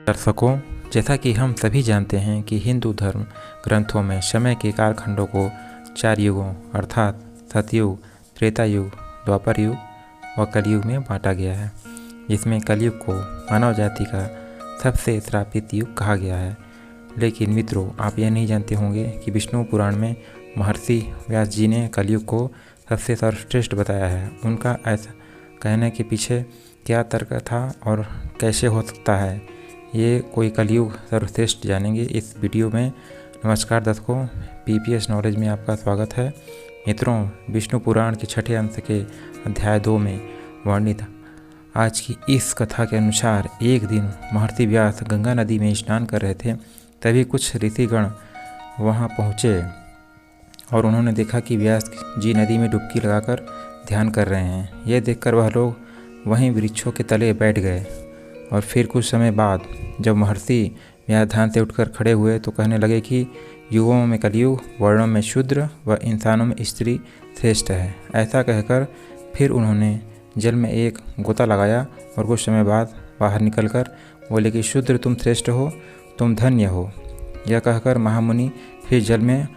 दर्शकों, जैसा कि हम सभी जानते हैं कि हिंदू धर्म ग्रंथों में समय के कालखंडों को 4 युगों अर्थात सतयुग, त्रेता युग, द्वापर युग व कलयुग में बांटा गया है, जिसमें कलयुग को मानव जाति का सबसे श्रापित युग कहा गया है। लेकिन मित्रों, आप यह नहीं जानते होंगे कि विष्णु पुराण में महर्षि व्यास जी ने कलयुग को सबसे सर्वश्रेष्ठ बताया है। उनका ऐसा कहने के पीछे क्या तर्क था और कैसे हो सकता है, ये कोई कलयुग सर्वश्रेष्ठ जानेंगे इस वीडियो में। नमस्कार दर्शकों, पीपीएस नॉलेज में आपका स्वागत है। मित्रों, विष्णु पुराण के 6ठे अंश के अध्याय 2 में वर्णित आज की इस कथा के अनुसार एक दिन महर्षि व्यास गंगा नदी में स्नान कर रहे थे। तभी कुछ ऋषिगण वहां पहुँचे और उन्होंने देखा कि व्यास जी नदी में डुबकी लगाकर ध्यान कर रहे हैं। यह देखकर वह लोग वहीं वृक्षों के तले बैठ गए और फिर कुछ समय बाद जब महर्षि व्यास ध्यान से उठकर खड़े हुए तो कहने लगे कि युगों में कलयुग, वर्णों में शूद्र व इंसानों में स्त्री श्रेष्ठ है। ऐसा कहकर फिर उन्होंने जल में एक गोता लगाया और कुछ समय बाद बाहर निकलकर बोले कि शूद्र तुम श्रेष्ठ हो, तुम धन्य हो। यह कहकर महामुनि फिर जल में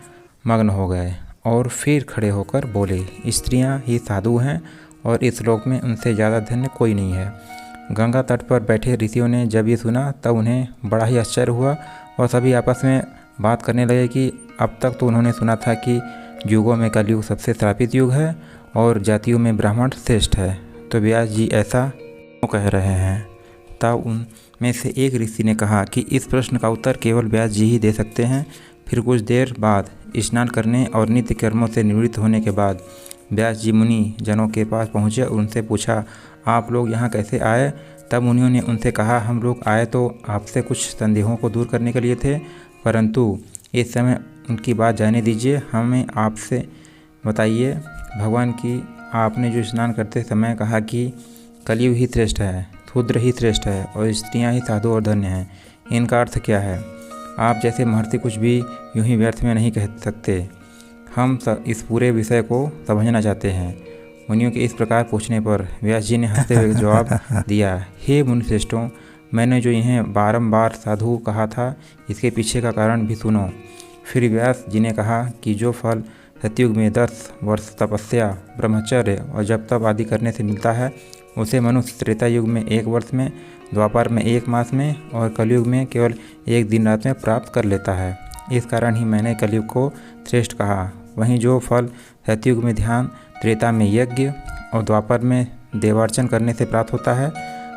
मग्न हो गए और फिर खड़े होकर बोले, स्त्रियां ही साधु हैं और इस लोक में उनसे ज़्यादा धन्य कोई नहीं है। गंगा तट पर बैठे ऋषियों ने जब ये सुना तब उन्हें बड़ा ही आश्चर्य हुआ और सभी आपस में बात करने लगे कि अब तक तो उन्होंने सुना था कि युगों में कलयुग सबसे श्रापित युग है और जातियों में ब्राह्मण श्रेष्ठ है, तो व्यास जी ऐसा क्यों कह रहे हैं। तब उनमें से एक ऋषि ने कहा कि इस प्रश्न का उत्तर केवल व्यास जी ही दे सकते हैं। फिर कुछ देर बाद स्नान करने और नित्य कर्मों से निवृत्त होने के बाद व्यास जी मुनि जनों के पास पहुँचे और उनसे पूछा, आप लोग यहाँ कैसे आए। तब मुनियों ने उनसे कहा, हम लोग आए तो आपसे कुछ संदेहों को दूर करने के लिए थे, परंतु इस समय उनकी बात जाने दीजिए। हमें आपसे बताइए भगवान की आपने जो स्नान करते समय कहा कि कलयुग ही श्रेष्ठ है, शूद्र ही श्रेष्ठ है और स्त्रियाँ ही साधु और धन्य हैं, इनका अर्थ क्या है। आप जैसे महर्षि कुछ भी यूं ही व्यर्थ में नहीं कह सकते। हम इस पूरे विषय को समझना चाहते हैं। मुनियों के इस प्रकार पूछने पर व्यास जी ने हंसते हुए जवाब दिया, हे मुनिश्रेष्ठों, मैंने जो इन्हें बारंबार साधु कहा था इसके पीछे का कारण भी सुनो। फिर व्यास जी ने कहा कि जो फल सतयुग में 10 वर्ष तपस्या, ब्रह्मचर्य और जप तप आदि करने से मिलता है, उसे मनुष्य त्रेता युग में 1 वर्ष में, द्वापर में 1 मास में और कलयुग में केवल 1 दिन रात में प्राप्त कर लेता है। इस कारण ही मैंने कलयुग को श्रेष्ठ कहा। वहीं जो फल सतयुग में ध्यान, त्रेता में यज्ञ और द्वापर में देवार्चन करने से प्राप्त होता है,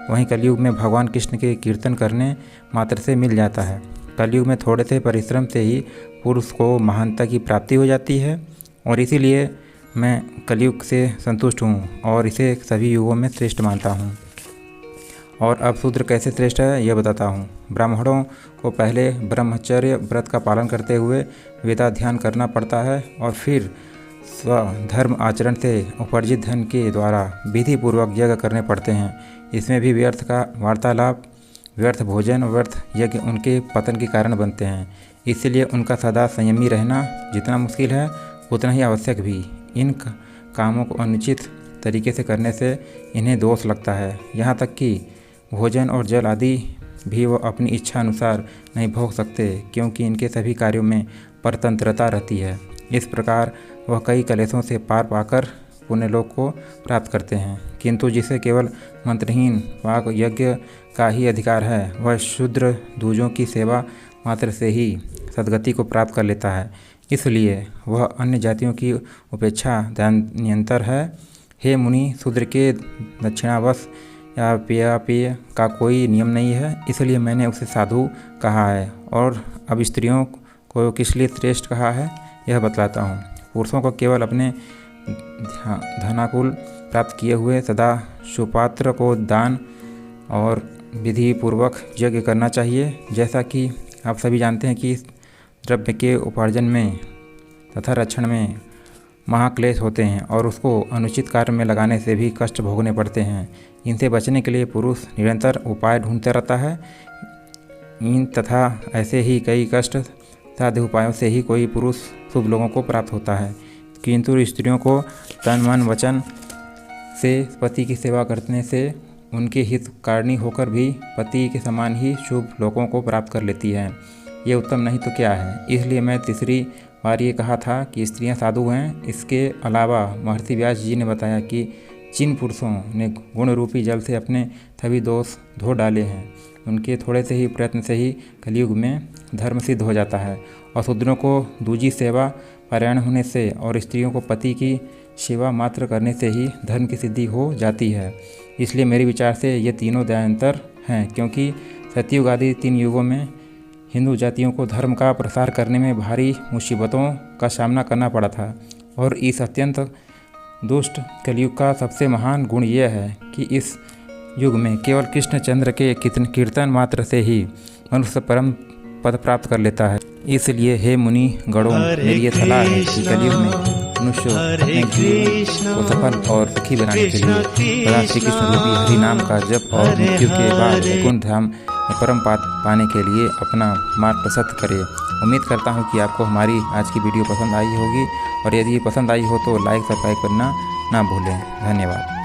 वहीं कलयुग में भगवान कृष्ण के कीर्तन करने मात्र से मिल जाता है। कलयुग में थोड़े से परिश्रम से ही पुरुष को महानता की प्राप्ति हो जाती है और इसीलिए मैं कलयुग से संतुष्ट हूँ और इसे सभी युगों में श्रेष्ठ मानता हूँ। और अब शूद्र कैसे श्रेष्ठ है यह बताता हूँ। ब्राह्मणों को पहले ब्रह्मचर्य व्रत का पालन करते हुए वेदाध्ययन करना पड़ता है और फिर स्वधर्म आचरण से उपार्जित धन के द्वारा विधि पूर्वक यज्ञ करने पड़ते हैं। इसमें भी व्यर्थ का वार्तालाप, व्यर्थ भोजन, व्यर्थ यज्ञ उनके पतन के कारण बनते हैं। इसलिए उनका सदा संयमी रहना जितना मुश्किल है उतना ही आवश्यक भी। इन कामों को अनुचित तरीके से करने से इन्हें दोष लगता है। यहाँ तक कि भोजन और जल आदि भी वो अपनी इच्छा अनुसार नहीं भोग सकते, क्योंकि इनके सभी कार्यों में परतंत्रता रहती है। इस प्रकार वह कई कलेशों से पार पाकर पुण्यलोक को प्राप्त करते हैं। किंतु जिसे केवल मंत्रहीन वाक यज्ञ का ही अधिकार है, वह शूद्र दूजों की सेवा मात्र से ही सद्गति को प्राप्त कर लेता है। इसलिए वह अन्य जातियों की उपेक्षा निरंतर है। हे मुनि, शूद्र के दक्षिणावश या पेय का कोई नियम नहीं है, इसलिए मैंने उसे साधु कहा है। और अब स्त्रियों को किस लिए श्रेष्ठ कहा है यह बतलाता हूँ। पुरुषों को केवल अपने धनाकुल प्राप्त किए हुए सदा सुपात्र को दान और विधि पूर्वक यज्ञ करना चाहिए। जैसा कि आप सभी जानते हैं कि द्रव्य के उपार्जन में तथा रक्षण में महाक्लेश होते हैं और उसको अनुचित कार्य में लगाने से भी कष्ट भोगने पड़ते हैं। इनसे बचने के लिए पुरुष निरंतर उपाय ढूंढता रहता है। इन तथा ऐसे ही कई कष्ट साध्य उपायों से ही कोई पुरुष शुभ लोगों को प्राप्त होता है। किंतु स्त्रियों को तन मन वचन से पति की सेवा करने से उनके हितकारिणी होकर भी पति के समान ही शुभ लोगों को प्राप्त कर लेती हैं। ये उत्तम नहीं तो क्या है। इसलिए मैं तीसरी बार ये कहा था कि स्त्रियां साधु हैं। इसके अलावा महर्षि व्यास जी ने बताया कि जिन पुरुषों ने गुण रूपी जल से अपने सभी दोष धो डाले हैं, उनके थोड़े से ही प्रयत्न से ही कलयुग में धर्म सिद्ध हो जाता है और शूद्रों को दूजी सेवा पारायण होने से और स्त्रियों को पति की सेवा मात्र करने से ही धर्म की सिद्धि हो जाती है। इसलिए मेरे विचार से ये तीनों दयांतर हैं, क्योंकि सतयुग आदि 3 युगों में हिंदू जातियों को धर्म का प्रसार करने में भारी मुसीबतों का सामना करना पड़ा था। और इस अत्यंत दुष्ट कलयुग का सबसे महान गुण यह है कि इस युग में केवल कृष्णचंद्र के कीर्तन मात्र से ही मनुष्य परम पद प्राप्त कर लेता है। इसलिए हे मुनि गणों, मेरी ये सलाह है कि कलयुग में मनुष्य अपने जीवन को सफल और सुखी बनाने के लिए भगवान श्री कृष्ण रूपी हरि नाम का जप और मृत्यु के बाद वैकुंठ धाम में परम पद पाने के लिए अपना मार्ग प्रशस्त करे। उम्मीद करता हूँ कि आपको हमारी आज की वीडियो पसंद आई होगी, और यदि पसंद आई हो तो लाइक सब्सक्राइब करना ना भूलें। धन्यवाद।